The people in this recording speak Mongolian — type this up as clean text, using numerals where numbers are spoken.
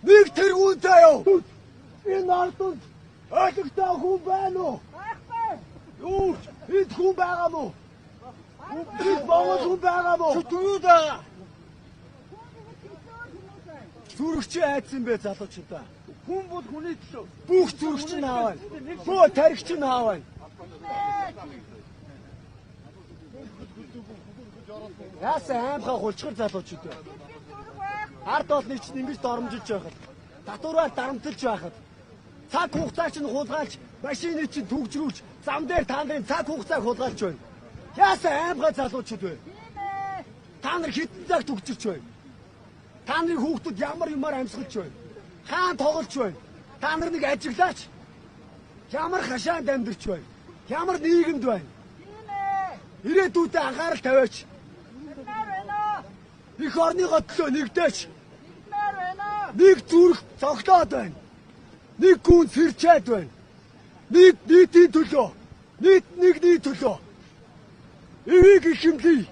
Нэг тэргүүн заяа. Энэ ардын ойлгохтой хүн байна уу? Юу? Энд хүн байгаа мó? Бид Монгол хүн байгаа мó? Зүтгүүд байгаа. Зүрхч айдсан бэ залуучуудаа. Хүн бол хүний төлөө. Бүх зүрхч нь аавна. Бүх тархич нь аавна. Яасан аимхаа хулчгар залуучууд вэ? Ард олныг чинь ингэж дормжилж байхад, татвараар дарамтлж байхад, цаг хугацаа чинь хулгайлж, машиныг чинь түгжрүүлж, зам дээр та нарын цаг хугацааг хулгайлж байна. Яасан аимхаа залуучууд вэ? Та нар хэдэн цаг түгжирч байна? Та нарын хүүхдүүд ямар юмар амьсгалж байна? Хаан тоглож байна? Та нар нэг ажиглаач. Ямар хашаанд амьдарч байна? Ямар нийгэмд байна? Ирээдүйдээ анхаарал тавиач. Их орныгоо төлөө нэгдээч. Нэг зүрх цогтоод байна. Нэг гүн сэрчээд байна. Нэг нийтийн төлөө. Нийт нэгний төлөө. Эвийг их хэмлэе.